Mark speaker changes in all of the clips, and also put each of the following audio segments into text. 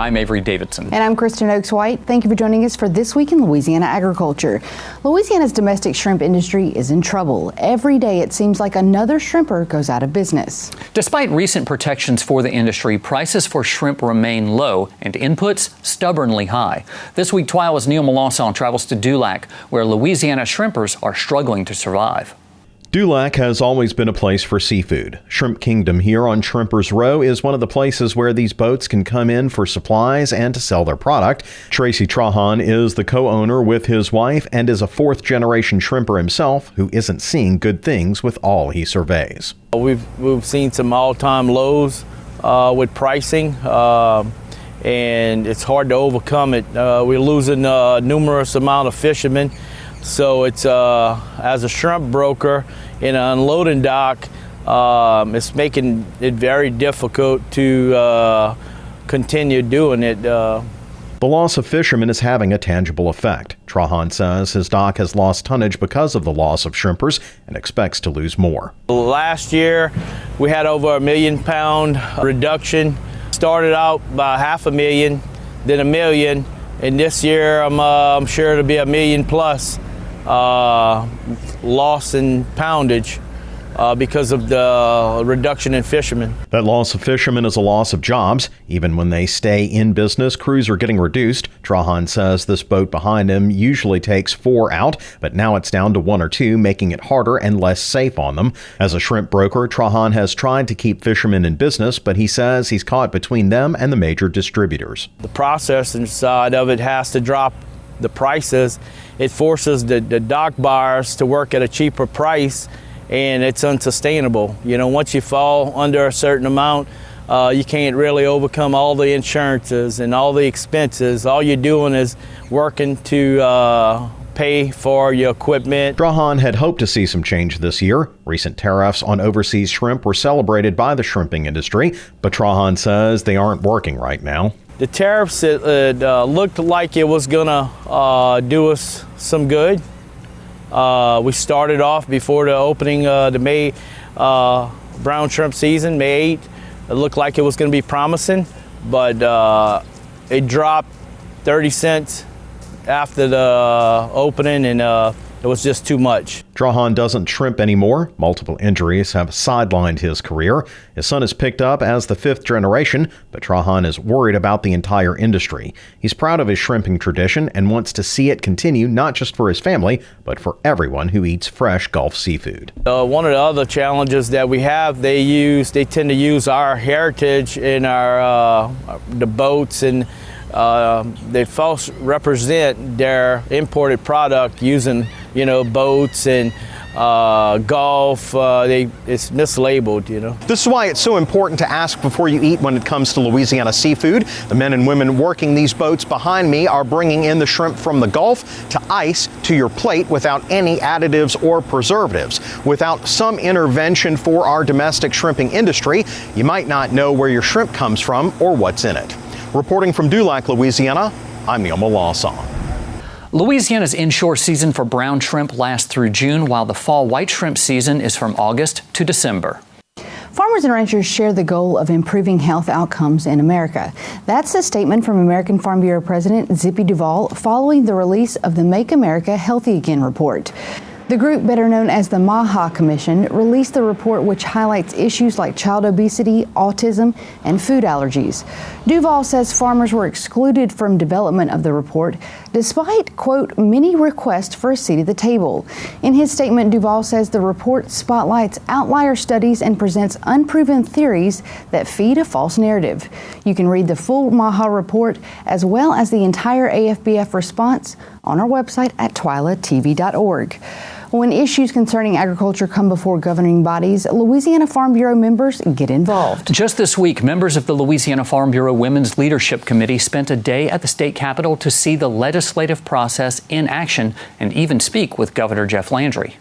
Speaker 1: I'm Avery Davidson.
Speaker 2: And I'm Kristen Oaks-White. Thank you for joining us for This Week in Louisiana Agriculture. Louisiana's domestic shrimp industry is in trouble. Every day it seems like another shrimper goes out of business.
Speaker 1: Despite recent protections for the industry, prices for shrimp remain low and inputs stubbornly high. This week, TWILA's Neil Melancon travels to Dulac, where Louisiana shrimpers are struggling to survive.
Speaker 3: Dulac has always been a place for seafood. Shrimp Kingdom here on Shrimpers Row is one of the places where these boats can come in for supplies and to sell their product. Tracy Trahan is the co-owner with his wife and is a fourth-generation shrimper himself who isn't seeing good things with all he surveys.
Speaker 4: We've seen some all-time lows with pricing, and it's hard to overcome it. We're losing numerous amount of fishermen. So it's as a shrimp broker in an unloading dock, it's making it very difficult to continue doing it.
Speaker 3: The loss of fishermen is having a tangible effect. Trahan says his dock has lost tonnage because of the loss of shrimpers and expects to lose more.
Speaker 4: Last year, we had over a £1 million reduction. Started out by $500,000, then $1 million, and this year I'm sure it'll be $1 million plus. Loss in poundage because of the reduction in fishermen.
Speaker 3: That loss of fishermen is a loss of jobs. Even when they stay in business, crews are getting reduced. Trahan says this boat behind him usually takes 4 out, but now it's down to 1 or 2, making it harder and less safe on them. As a shrimp broker, Trahan has tried to keep fishermen in business, but he says he's caught between them and the major distributors.
Speaker 4: The processing side of it has to drop the prices. It forces the dock buyers to work at a cheaper price, and it's unsustainable. You know, once you fall under a certain amount, you can't really overcome all the insurances and all the expenses. All you're doing is working to pay for your equipment.
Speaker 3: Trahan had hoped to see some change this year. Recent tariffs on overseas shrimp were celebrated by the shrimping industry, but Trahan says they aren't working right now.
Speaker 4: The tariffs, it looked like it was gonna do us some good. We started off before the opening the May brown shrimp season, May 8th. It looked like it was gonna be promising, but it dropped 30 cents after the opening, and it was just too much.
Speaker 3: Trahan doesn't shrimp anymore. Multiple injuries have sidelined his career. His son is picked up as the 5th generation, but Trahan is worried about the entire industry. He's proud of his shrimping tradition and wants to see it continue, not just for his family, but for everyone who eats fresh Gulf seafood.
Speaker 4: One of the other challenges that we have, they tend to use our heritage in the boats, and they false represent their imported product using, boats and golf. It's mislabeled,
Speaker 3: This is why it's so important to ask before you eat when it comes to Louisiana seafood. The men and women working these boats behind me are bringing in the shrimp from the Gulf to ice to your plate without any additives or preservatives. Without some intervention for our domestic shrimping industry, you might not know where your shrimp comes from or what's in it. Reporting from Dulac, Louisiana, I'm Neil Melancon.
Speaker 1: Louisiana's inshore season for brown shrimp lasts through June, while the fall white shrimp season is from August to December.
Speaker 2: Farmers and ranchers share the goal of improving health outcomes in America. That's a statement from American Farm Bureau President Zippy Duvall following the release of the Make America Healthy Again report. The group, better known as the MAHA Commission, released the report which highlights issues like child obesity, autism, and food allergies. Duvall says farmers were excluded from development of the report, despite, quote, many requests for a seat at the table. In his statement, Duvall says the report spotlights outlier studies and presents unproven theories that feed a false narrative. You can read the full MAHA report as well as the entire AFBF response on our website at twilatv.org. When issues concerning agriculture come before governing bodies, Louisiana Farm Bureau members get involved.
Speaker 1: Just this week, members of the Louisiana Farm Bureau Women's Leadership Committee spent a day at the state capitol to see the legislative process in action and even speak with Governor Jeff Landry.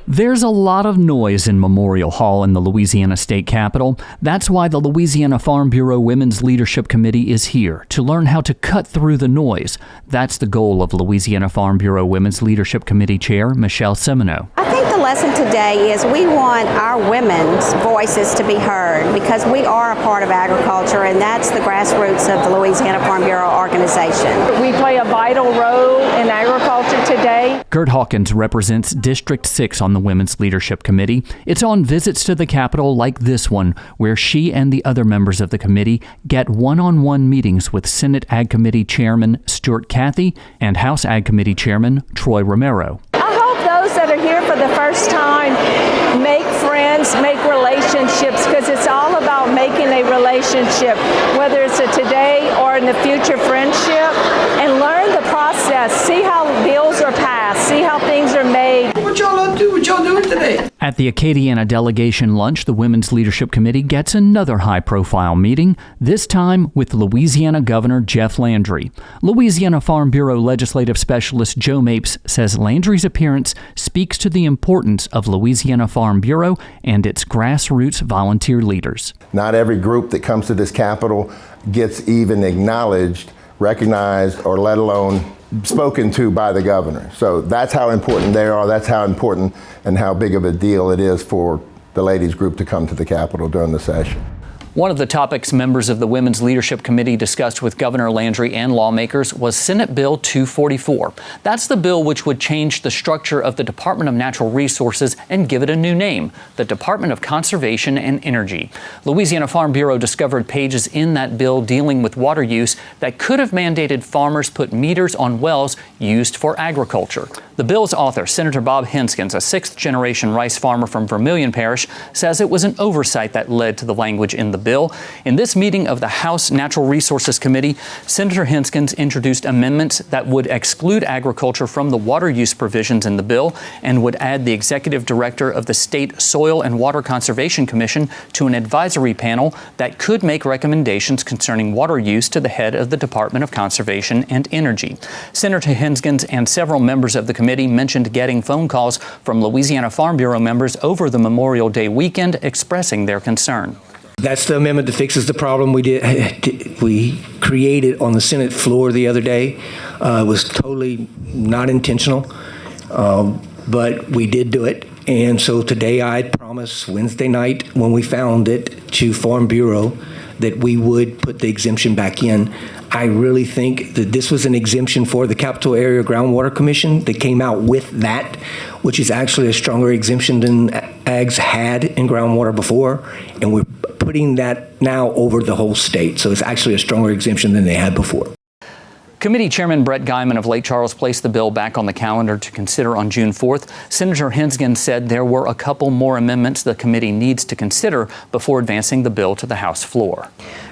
Speaker 5: There's a lot of noise in Memorial Hall in the Louisiana State Capitol. That's why the Louisiana Farm Bureau Women's Leadership Committee is here to learn how to cut through the noise. That's the goal of Louisiana Farm Bureau Women's Leadership Committee Chair Michelle Semino.
Speaker 6: I think the lesson today is we want our women's voices to be heard because we are a part of agriculture, and that's the grassroots of the Louisiana Farm Bureau organization.
Speaker 7: We play a vital role in agriculture today.
Speaker 5: Gert Hawkins represents District 6 on the Women's Leadership Committee. It's on visits to the Capitol like this one, where she and the other members of the committee get one-on-one meetings with Senate Ag Committee Chairman Stuart Cathy and House Ag Committee Chairman Troy Romero.
Speaker 7: I hope those that are here for the first time make friends, make relationships, because it's all about making a relationship, whether it's a today or in the future friendship, and learn the process, see how bills are passed, see how things are made.
Speaker 8: What y'all up to? What y'all doing today?
Speaker 5: At the Acadiana delegation lunch, the Women's Leadership Committee gets another high-profile meeting, this time with Louisiana Governor Jeff Landry. Louisiana Farm Bureau Legislative Specialist Joe Mapes says Landry's appearance speaks to the importance of Louisiana Farm Bureau and its grassroots volunteer leaders.
Speaker 9: Not every group that comes to this Capitol gets even acknowledged, recognized, or let alone spoken to by the governor. So that's how important they are. That's how important and how big of a deal it is for the ladies group to come to the Capitol during the session.
Speaker 1: One of the topics members of the Women's Leadership Committee discussed with Governor Landry and lawmakers was Senate Bill 244. That's the bill which would change the structure of the Department of Natural Resources and give it a new name, the Department of Conservation and Energy. Louisiana Farm Bureau discovered pages in that bill dealing with water use that could have mandated farmers put meters on wells used for agriculture. The bill's author, Senator Bob Henskins, a sixth-generation rice farmer from Vermilion Parish, says it was an oversight that led to the language in the bill. In this meeting of the House Natural Resources Committee, Senator Henskins introduced amendments that would exclude agriculture from the water use provisions in the bill and would add the executive director of the State Soil and Water Conservation Commission to an advisory panel that could make recommendations concerning water use to the head of the Department of Conservation and Energy. Senator Henskins and several members of the committee mentioned getting phone calls from Louisiana Farm Bureau members over the Memorial Day weekend expressing their concern.
Speaker 10: That's the amendment that fixes the problem we created on the Senate floor the other day. It was totally not intentional, but we did do it. And so today I promised Wednesday night when we found it to Farm Bureau that we would put the exemption back in. I really think that this was an exemption for the Capital Area Groundwater Commission that came out with that, which is actually a stronger exemption than AGS had in groundwater before, and we're putting that now over the whole state. So it's actually a stronger exemption than they had before.
Speaker 1: Committee Chairman Brett Guyman of Lake Charles placed the bill back on the calendar to consider on June 4th. Senator Henskins said there were a couple more amendments the committee needs to consider before advancing the bill to the House floor.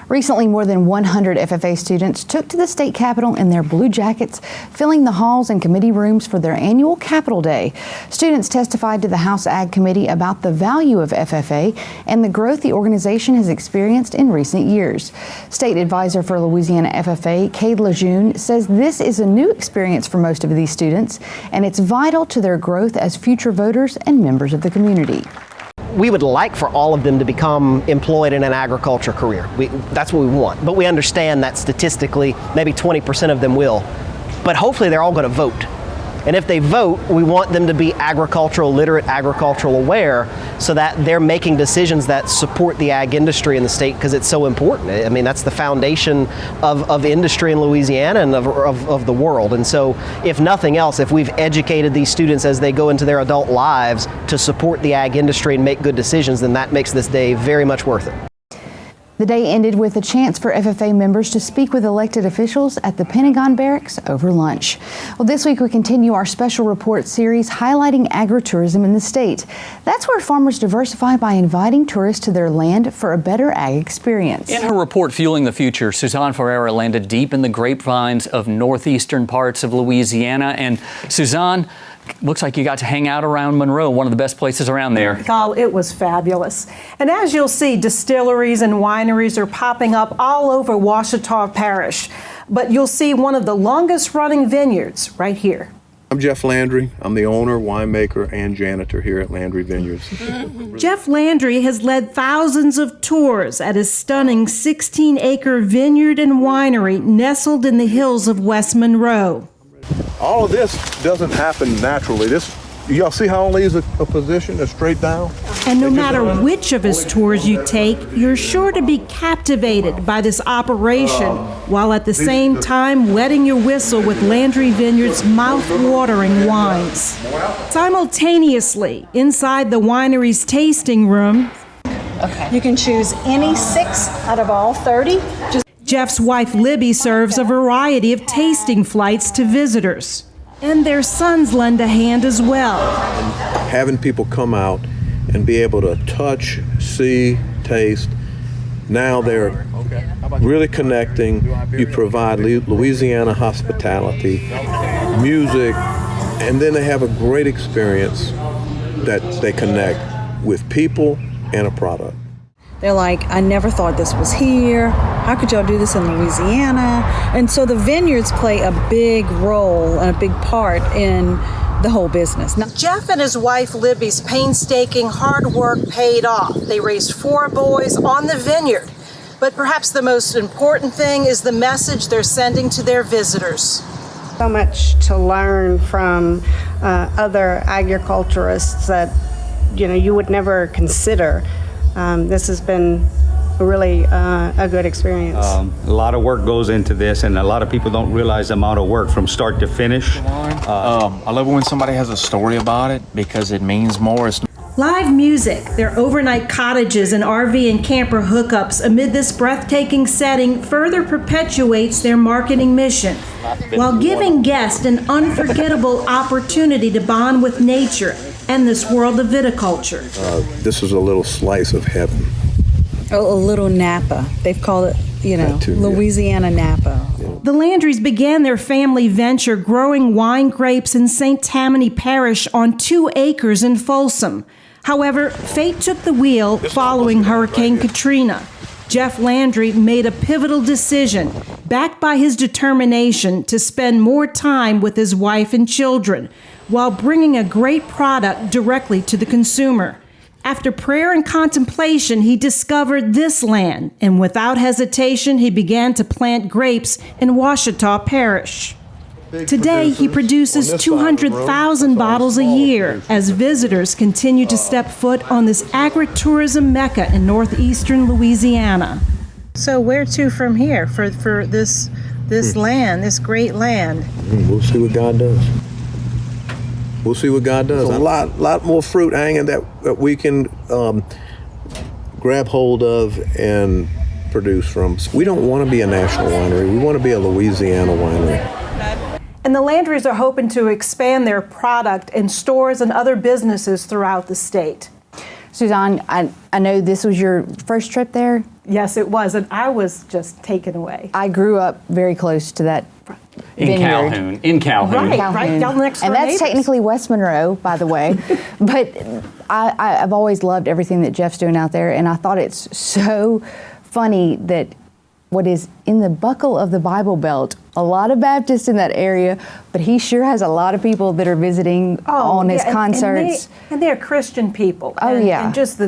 Speaker 2: Recently, more than 100 FFA students took to the state capitol in their blue jackets, filling the halls and committee rooms for their annual Capitol Day. Students testified to the House Ag Committee about the value of FFA and the growth the organization has experienced in recent years. State Advisor for Louisiana FFA, Cade Lejeune, says this is a new experience for most of these students, and it's vital to their growth as future voters and members of the community.
Speaker 3: We would like for all of them to become employed in an agriculture career. That's what we want. But we understand that statistically, maybe 20% of them will. But hopefully they're all going to vote. And if they vote, we want them to be agricultural literate, agricultural aware, so that they're making decisions that support the ag industry in the state, because it's so important. I mean, that's the foundation of industry in Louisiana and of the world. And so, if nothing else, if we've educated these students as they go into their adult lives to support the ag industry and make good decisions, then that makes this day very much worth it.
Speaker 2: The day ended with a chance for FFA members to speak with elected officials at the Pentagon Barracks over lunch. Well, this week we continue our special report series highlighting agritourism in the state. That's where farmers diversify by inviting tourists to their land for a better ag experience.
Speaker 1: In her report, Fueling the Future, Suzanne Ferreira landed deep in the grapevines of northeastern parts of Louisiana. And Suzanne, looks like you got to hang out around Monroe, one of the best places around there.
Speaker 11: Oh, it was fabulous. And as you'll see, distilleries and wineries are popping up all over Ouachita Parish. But you'll see one of the longest running vineyards right here.
Speaker 12: I'm Jeff Landry. I'm the owner, winemaker, and janitor here at Landry Vineyards.
Speaker 11: Jeff Landry has led thousands of tours at his stunning 16-acre vineyard and winery nestled in the hills of West Monroe.
Speaker 12: All of this doesn't happen naturally. This Y'all see how it leaves a position that's straight down?
Speaker 11: And no matter which of his tours you take, you're sure to be captivated by this operation, while at the same time wetting your whistle with Landry Vineyards' mouth-watering wines. Simultaneously, inside the winery's tasting room,
Speaker 13: you can choose any 6 out of all 30.
Speaker 11: Jeff's wife Libby serves a variety of tasting flights to visitors. And their sons lend a hand as well.
Speaker 12: Having people come out and be able to touch, see, taste, now they're really connecting. You provide Louisiana hospitality, music, and then they have a great experience that they connect with people and a product.
Speaker 13: They're like, I never thought this was here. How could y'all do this in Louisiana? And so the vineyards play a big role and a big part in the whole business.
Speaker 11: Now, Jeff and his wife Libby's painstaking hard work paid off. They raised 4 boys on the vineyard. But perhaps the most important thing is the message they're sending to their visitors.
Speaker 6: So much to learn from other agriculturists that you would never consider. This has been really a good experience.
Speaker 14: A lot of work goes into this, and a lot of people don't realize the amount of work from start to finish.
Speaker 15: I love it when somebody has a story about it because it means more.
Speaker 11: Live music, their overnight cottages and RV and camper hookups amid this breathtaking setting further perpetuates their marketing mission, while giving guests an unforgettable opportunity to bond with nature and this world of viticulture.
Speaker 12: This is a little slice of heaven.
Speaker 13: A little Napa. They've called it, Louisiana Napa.
Speaker 11: The Landrys began their family venture growing wine grapes in St. Tammany Parish on 2 acres in Folsom. However, fate took the wheel following Hurricane Katrina. Jeff Landry made a pivotal decision, backed by his determination to spend more time with his wife and children, while bringing a great product directly to the consumer. After prayer and contemplation, he discovered this land, and without hesitation, he began to plant grapes in Washita Parish. Today, he produces 200,000 bottles a year as visitors continue to step foot on this agritourism mecca in northeastern Louisiana.
Speaker 16: So where to from here for this land, this great land?
Speaker 12: We'll see what God does. We'll see what God does. A lot more fruit hanging that we can grab hold of and produce from. We don't want to be a national winery. We want to be a Louisiana winery.
Speaker 11: And the Landrys are hoping to expand their product in stores and other businesses throughout the state.
Speaker 2: Suzanne, I know this was your first trip there?
Speaker 11: Yes, it was, and I was just taken away.
Speaker 2: I grew up very close to that vineyard.
Speaker 1: In Calhoun.
Speaker 11: Right down next to
Speaker 2: and
Speaker 11: our
Speaker 2: that's
Speaker 11: neighbors.
Speaker 2: Technically West Monroe, by the way. But I've always loved everything that Jeff's doing out there, and I thought it's so funny that what is in the buckle of the Bible Belt, a lot of Baptists in that area, but he sure has a lot of people that are visiting on his concerts.
Speaker 11: And they're Christian people.
Speaker 2: Oh,
Speaker 11: and,
Speaker 2: yeah.
Speaker 11: And just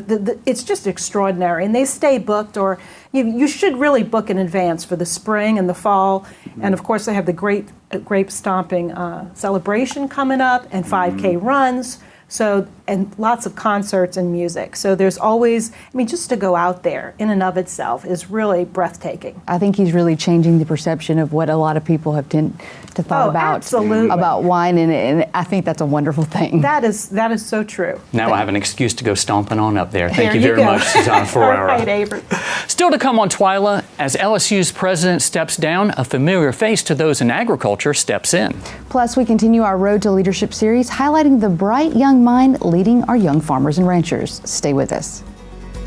Speaker 11: it's just extraordinary. And they stay booked, or you should really book in advance for the spring and the fall. And of course, they have the great grape stomping celebration coming up and 5K runs. So, and lots of concerts and music. So there's always, just to go out there in and of itself is really breathtaking.
Speaker 2: I think he's really changing the perception of what a lot of people have tend to thought about wine, and I think that's a wonderful thing.
Speaker 11: That is so true.
Speaker 1: Now I have an excuse to go stomping on up there. Thank
Speaker 11: There
Speaker 1: you
Speaker 11: you
Speaker 1: very
Speaker 11: go.
Speaker 1: much, Suzanne Ferreira.
Speaker 11: All right, Avery.
Speaker 1: Still to come on TWILA, as LSU's president steps down, a familiar face to those in agriculture steps in.
Speaker 2: Plus, we continue our Road to Leadership series, highlighting the bright young mind leading our young farmers and ranchers. Stay with us.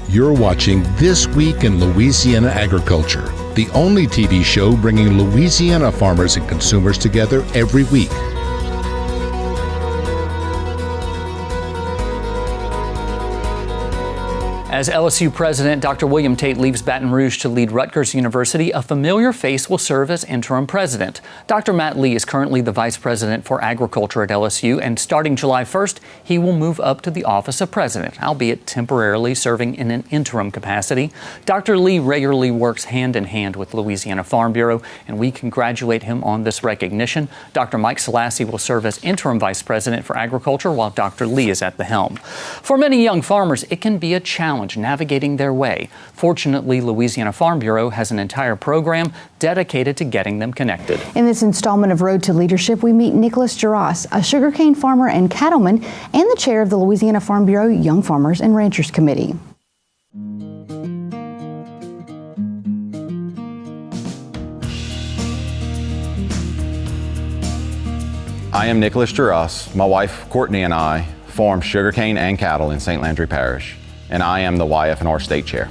Speaker 17: You're watching This Week in Louisiana Agriculture, the only TV show bringing Louisiana farmers and consumers together every week.
Speaker 1: As LSU President Dr. William Tate leaves Baton Rouge to lead Rutgers University, a familiar face will serve as interim president. Dr. Matt Lee is currently the Vice President for Agriculture at LSU, and starting July 1st, he will move up to the office of President, albeit temporarily serving in an interim capacity. Dr. Lee regularly works hand in hand with Louisiana Farm Bureau, and we congratulate him on this recognition. Dr. Mike Selassie will serve as interim Vice President for Agriculture while Dr. Lee is at the helm. For many young farmers, it can be a challenge navigating their way. Fortunately, Louisiana Farm Bureau has an entire program dedicated to getting them connected.
Speaker 2: In this installment of Road to Leadership, we meet Nicholas Gerace, a sugarcane farmer and cattleman, and the chair of the Louisiana Farm Bureau Young Farmers and Ranchers Committee.
Speaker 18: I am Nicholas Gerace. My wife, Courtney, and I farm sugarcane and cattle in St. Landry Parish, and I am the YF&R State Chair.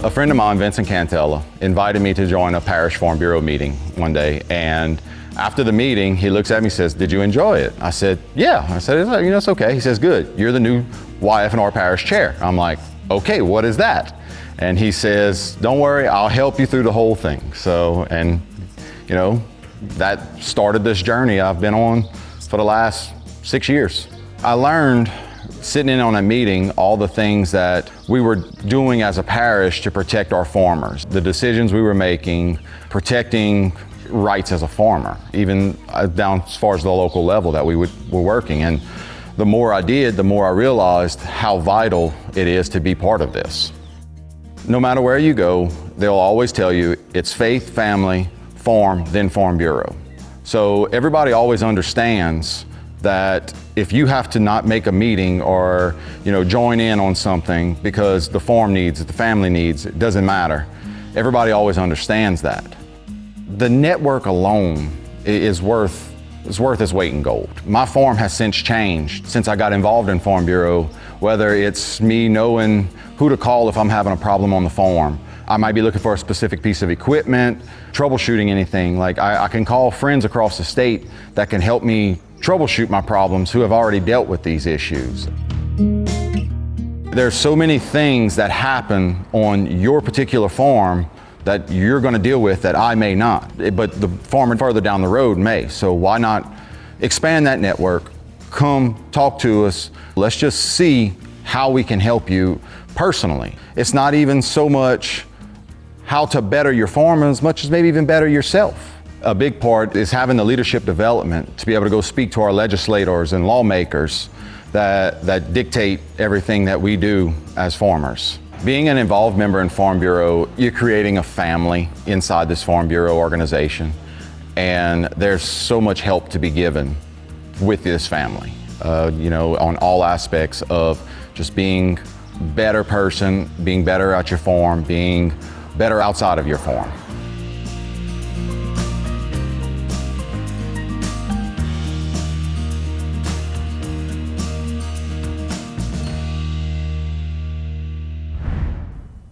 Speaker 18: A friend of mine, Vincent Cantella, invited me to join a Parish Farm Bureau meeting one day, and after the meeting, he looks at me and says, "Did you enjoy it?" I said, "Yeah." I said, "It's okay." He says, "Good, you're the new YF&R Parish Chair." I'm like, "Okay, what is that?" And he says, "Don't worry, I'll help you through the whole thing." So, and that started this journey I've been on for the last 6 years. I learned sitting in on a meeting all the things that we were doing as a parish to protect our farmers, the decisions we were making, protecting rights as a farmer, even down as far as the local level that we were working. And the more I did, the more I realized how vital it is to be part of this. No matter where you go, they'll always tell you it's faith, family, farm, then Farm Bureau. So everybody always understands that if you have to not make a meeting or join in on something because the farm needs it, the family needs it, doesn't matter. Everybody always understands that. The network alone is worth its weight in gold. My farm has since changed since I got involved in Farm Bureau, whether it's me knowing who to call if I'm having a problem on the farm. I might be looking for a specific piece of equipment, troubleshooting anything. Like I can call friends across the state that can help me troubleshoot my problems who have already dealt with these issues. There's so many things that happen on your particular farm that you're going to deal with that I may not, but the farmer further down the road may. So why not expand that network, come talk to us, let's just see how we can help you personally. It's not even so much how to better your farm as much as maybe even better yourself. A big part is having the leadership development to be able to go speak to our legislators and lawmakers that dictate everything that we do as farmers. Being an involved member in Farm Bureau, you're creating a family inside this Farm Bureau organization, and there's so much help to be given with this family, on all aspects of just being a better person, being better at your farm, being better outside of your farm.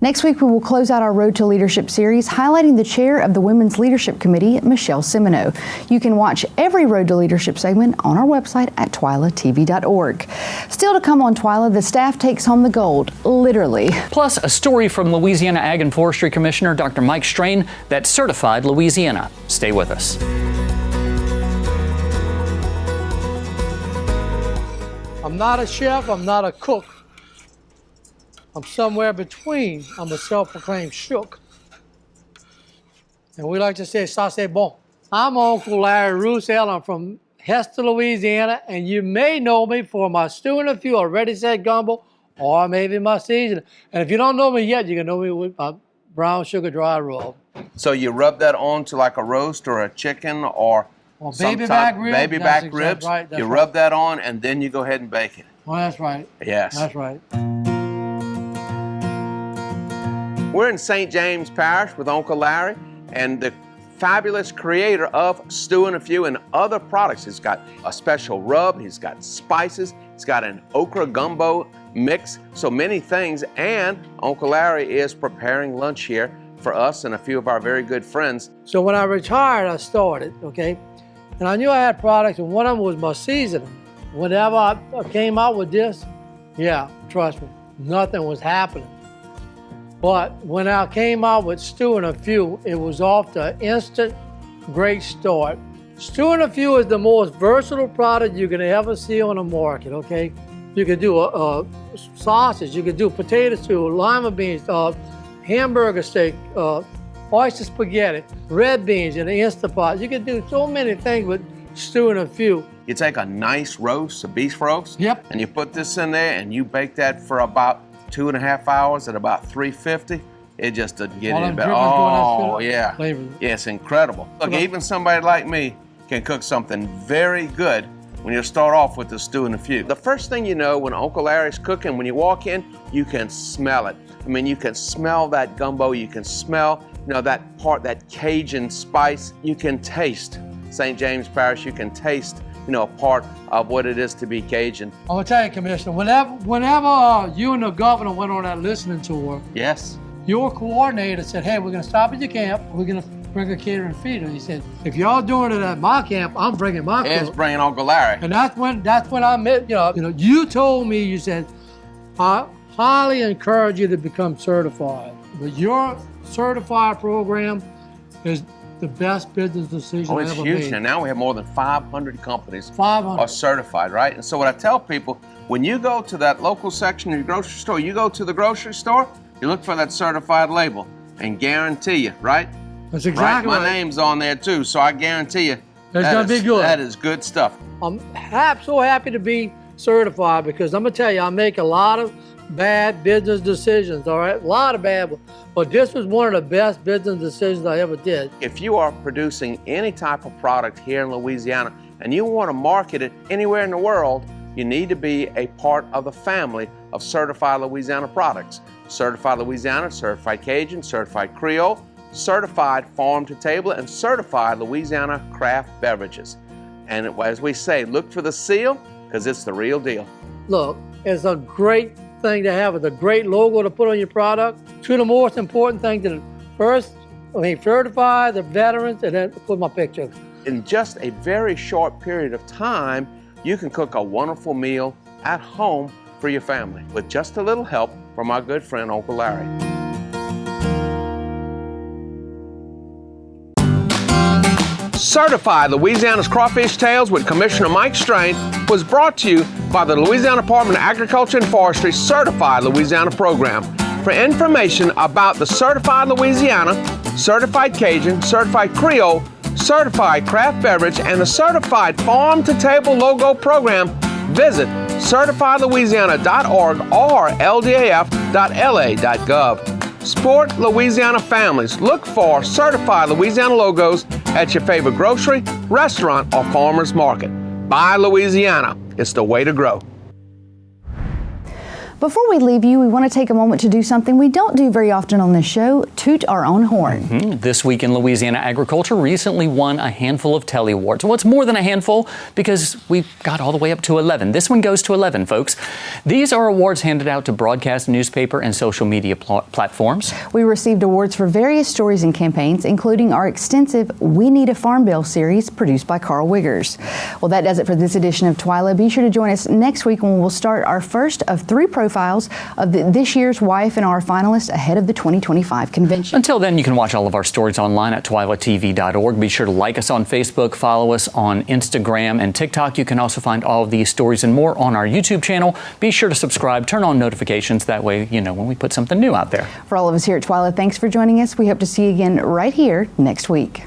Speaker 2: Next week, we will close out our Road to Leadership series, highlighting the chair of the Women's Leadership Committee, Michelle Semino. You can watch every Road to Leadership segment on our website at twilatv.org. Still to come on TWILA, the staff takes home the gold, literally.
Speaker 1: Plus, a story from Louisiana Ag and Forestry Commissioner Dr. Mike Strain that certified Louisiana. Stay with us.
Speaker 19: I'm not a chef, I'm not a cook. I'm somewhere between. I'm a self-proclaimed shook. And we like to say, ça c'est bon. I'm Uncle Larry Roussel. I'm from Hester, Louisiana, and you may know me for my stew and a few, a ready set gumbo, or maybe my seasoning. And if you don't know me yet, you can know me with my brown sugar dry rub.
Speaker 20: So you rub that on to like a roast or a chicken or
Speaker 19: baby back ribs.
Speaker 20: Baby back ribs.
Speaker 19: Right,
Speaker 20: you rub that on, and then you go ahead and bake it.
Speaker 19: Well, that's right.
Speaker 20: Yes.
Speaker 19: That's right.
Speaker 20: We're in St. James Parish with Uncle Larry and the fabulous creator of Stew and a Few and other products. He's got a special rub, he's got spices, he's got an okra gumbo mix, so many things. And Uncle Larry is preparing lunch here for us and a few of our very good friends.
Speaker 19: So when I retired, I started, okay? And I knew I had products, and one of them was my seasoning. whenever I came out with this, yeah, trust me, nothing was happening. But when I came out with Stew and a Few, it was off to an instant great start. Stew and a Few is the most versatile product you can ever see on the market, okay? You can do a sausage, you can do potato stew, lima beans, hamburger steak, oyster spaghetti, red beans in the Instant Pot. You can do so many things with Stew and a Few.
Speaker 20: You take a nice roast, a beef roast,
Speaker 19: yep,
Speaker 20: and you put this in there and you bake that for about 2.5 hours at about 350. It just doesn't get any better. Oh, yeah. Yeah, it's incredible. Look, even somebody like me can cook something very good when you start off with the Stew and a Few. The first thing you know when Uncle Larry's cooking, when you walk in, you can smell it. I mean, you can smell that gumbo, you can smell, that part, that Cajun spice. You can taste St. James Parish, you can taste, a part of what it is to be Cajun.
Speaker 19: I'm gonna tell you, Commissioner, whenever you and the governor went on that listening tour,
Speaker 20: yes,
Speaker 19: your coordinator said, hey, we're gonna stop at your camp, we're gonna bring a catering feeder. He said, if y'all doing it at my camp, I'm bringing my cook.
Speaker 20: It's bringing Uncle Larry.
Speaker 19: And that's when I met, you told me, you said, I highly encourage you to become certified. But your certified program is the best business decision I ever made.
Speaker 20: It's huge. Now we have more than 500 companies
Speaker 19: 500
Speaker 20: are certified, right? And so what I tell people, when you go to that local section of your grocery store, you go to the grocery store, you look for that certified label and guarantee you, right?
Speaker 19: That's exactly
Speaker 20: right. My name's on there too, so I guarantee you
Speaker 19: it's gonna be good.
Speaker 20: That is good stuff.
Speaker 19: I'm so happy to be certified because I'm gonna tell you, I make a lot of bad business decisions, all right? A lot of bad ones. But this was one of the best business decisions I ever did.
Speaker 20: If you are producing any type of product here in Louisiana and you want to market it anywhere in the world, you need to be a part of the family of Certified Louisiana products. Certified Louisiana, Certified Cajun, Certified Creole, Certified Farm to Table, and Certified Louisiana Craft Beverages. And as we say, look for the seal because it's the real deal.
Speaker 19: Look, it's a great thing to have. It's a great logo to put on your product. Two of the most important things to first, certify the veterans and then put my picture.
Speaker 20: In just a very short period of time, you can cook a wonderful meal at home for your family with just a little help from our good friend Uncle Larry. Certified Louisiana's Crawfish Tales with Commissioner Mike Strain was brought to you by the Louisiana Department of Agriculture and Forestry Certified Louisiana Program. For information about the Certified Louisiana, Certified Cajun, Certified Creole, Certified Craft Beverage, and the Certified Farm to Table Logo Program, visit certifiedlouisiana.org or ldaf.la.gov. Support Louisiana families. Look for Certified Louisiana logos at your favorite grocery, restaurant, or farmer's market. Buy Louisiana. It's the way to grow.
Speaker 2: Before we leave you, we want to take a moment to do something we don't do very often on this show, toot our own horn.
Speaker 1: This Week in Louisiana Agriculture recently won a handful of Telly Awards. Well, it's more than a handful because we've got all the way up to 11. This one goes to 11, folks. These are awards handed out to broadcast, newspaper, and social media platforms.
Speaker 2: We received awards for various stories and campaigns, including our extensive We Need a Farm Bill series produced by Carl Wiggers. Well, that does it for this edition of TWILA. Be sure to join us next week when we'll start our first of 3 profiles of this year's YF&R finalists ahead of the 2025 convention.
Speaker 1: Until then, you can watch all of our stories online at twilatv.org. Be sure to like us on Facebook, follow us on Instagram and TikTok. You can also find all of these stories and more on our YouTube channel. Be sure to subscribe, turn on notifications. That way, you know when we put something new out there.
Speaker 2: For all of us here at TWILA, thanks for joining us. We hope to see you again right here next week.